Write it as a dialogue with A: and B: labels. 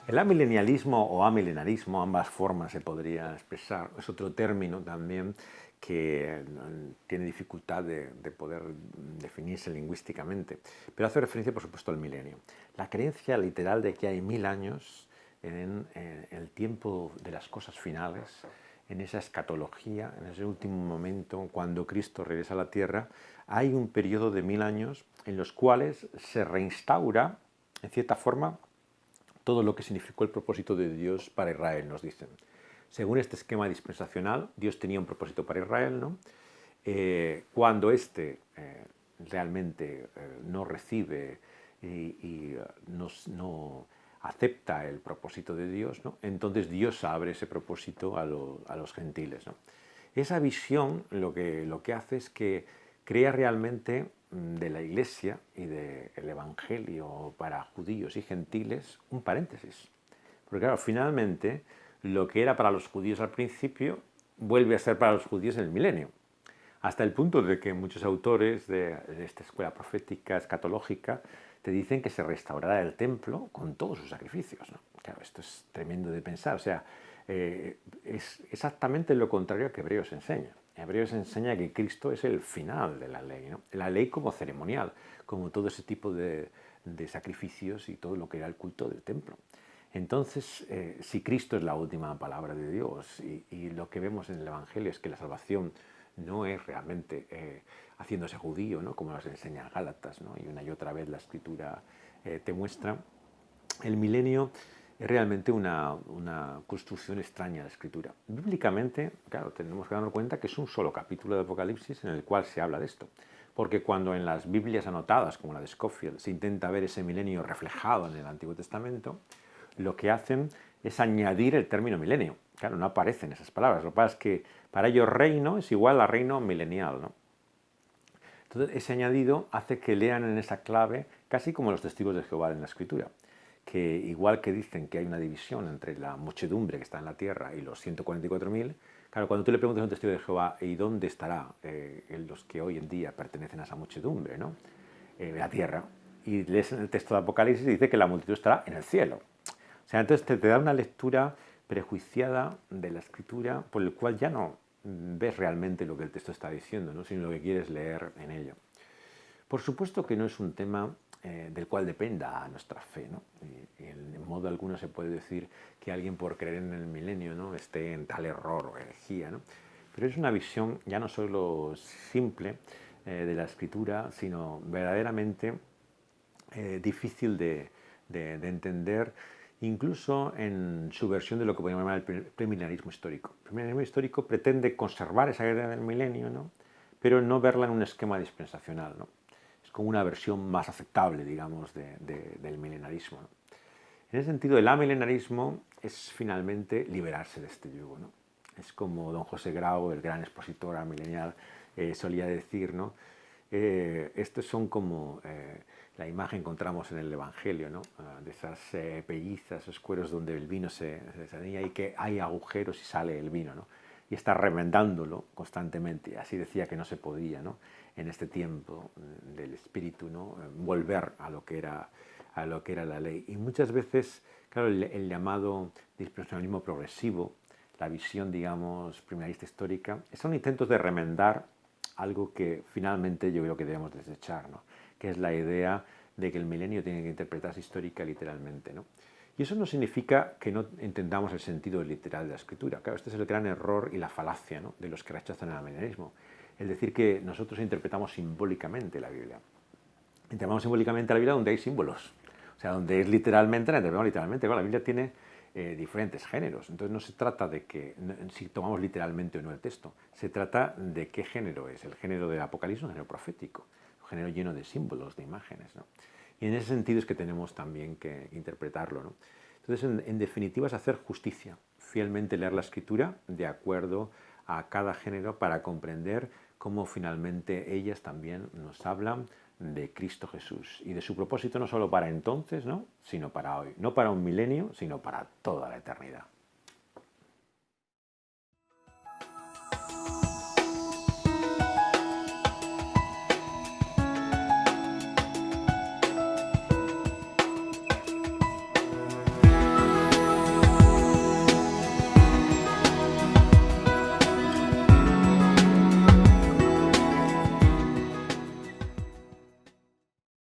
A: El amilenialismo o amilenarismo, ambas formas se podría expresar, es otro término también que tiene dificultad de poder definirse lingüísticamente, pero hace referencia, por supuesto, al milenio. La creencia literal de que hay 1000 años en el tiempo de las cosas finales, en esa escatología, en ese último momento, cuando Cristo regresa a la tierra, hay un periodo de 1000 años en los cuales se reinstaura, en cierta forma, todo lo que significó el propósito de Dios para Israel, nos dicen. Según este esquema dispensacional, Dios tenía un propósito para Israel, ¿no? Cuando éste realmente no recibe y no acepta el propósito de Dios, ¿no? Entonces Dios abre ese propósito a los gentiles, ¿no? Esa visión lo que hace es que crea realmente de la Iglesia y del Evangelio para judíos y gentiles un paréntesis. Porque claro, finalmente lo que era para los judíos al principio vuelve a ser para los judíos en el milenio. Hasta el punto de que muchos autores de esta escuela profética escatológica te dicen que se restaurará el templo con todos sus sacrificios, ¿no? Claro, esto es tremendo de pensar. O sea, es exactamente lo contrario a que Hebreos enseña. Hebreos enseña que Cristo es el final de la ley, ¿no? La ley como ceremonial, como todo ese tipo de sacrificios y todo lo que era el culto del templo. Entonces, si Cristo es la última palabra de Dios y lo que vemos en el Evangelio es que la salvación no es realmente haciéndose judío, ¿no? Como nos enseña Gálatas, ¿no? Y una y otra vez la Escritura te muestra, el milenio es realmente una construcción extraña de la Escritura. Bíblicamente, claro, tenemos que darnos cuenta que es un solo capítulo de Apocalipsis en el cual se habla de esto. Porque cuando en las Biblias anotadas, como la de Scofield, se intenta ver ese milenio reflejado en el Antiguo Testamento, lo que hacen es añadir el término milenio. Claro, no aparecen esas palabras. Lo que pasa es que para ellos reino es igual a reino milenial, ¿no? Entonces, ese añadido hace que lean en esa clave casi como los testigos de Jehová en la Escritura, que igual que dicen que hay una división entre la muchedumbre que está en la tierra y los 144.000, claro, cuando tú le preguntas a un testigo de Jehová, ¿y dónde estará los que hoy en día pertenecen a esa muchedumbre, ¿no? La tierra? Y lees en el texto de Apocalipsis y dice que la multitud estará en el cielo. O sea, entonces te da una lectura prejuiciada de la Escritura por el cual ya no ves realmente lo que el texto está diciendo, ¿no? Sino lo que quieres leer en ello. Por supuesto que no es un tema del cual dependa nuestra fe, ¿no? Y en modo alguno se puede decir que alguien por creer en el milenio, ¿no?, esté en tal error o herejía, ¿no? Pero es una visión ya no solo simple de la Escritura, sino verdaderamente difícil de entender, incluso en su versión de lo que podemos llamar el premilenarismo histórico. El premilenarismo histórico pretende conservar esa idea del milenio, ¿no?, pero no verla en un esquema dispensacional, ¿no? Es como una versión más aceptable, digamos, del milenarismo, ¿no? En ese sentido, el amilenarismo es finalmente liberarse de este yugo, ¿no? Es como don José Grau, el gran expositor amilenial, solía decir, ¿no? Estos son como la imagen que encontramos en el Evangelio, ¿no? De esas pellizas, esos cueros donde el vino se salía y que hay agujeros y sale el vino, ¿no? Y está remendándolo constantemente. Así decía que no se podía, ¿no?, en este tiempo del espíritu, ¿no?, volver a lo que era la ley. Y muchas veces, claro, el llamado dispensacionalismo progresivo, la visión, digamos, primerista histórica, son intentos de remendar algo que finalmente yo creo que debemos desechar, ¿no?, que es la idea de que el milenio tiene que interpretarse histórica literalmente, ¿no? Y eso no significa que no entendamos el sentido literal de la Escritura. Claro, este es el gran error y la falacia, ¿no?, de los que rechazan el amilenarismo. Es decir, que nosotros interpretamos simbólicamente la Biblia. Interpretamos simbólicamente la Biblia donde hay símbolos. O sea, donde es literalmente, la interpretamos literalmente. Claro, la Biblia tiene diferentes géneros. Entonces no se trata de que, si tomamos literalmente o no el texto, se trata de qué género es. El género del Apocalipsis es un género profético, un género lleno de símbolos, de imágenes, ¿no? Y en ese sentido es que tenemos también que interpretarlo, ¿no? Entonces, en definitiva, es hacer justicia, fielmente leer la Escritura de acuerdo a cada género para comprender cómo finalmente ellas también nos hablan de Cristo Jesús y de su propósito no solo para entonces, ¿no?, sino para hoy. No para un milenio, sino para toda la eternidad.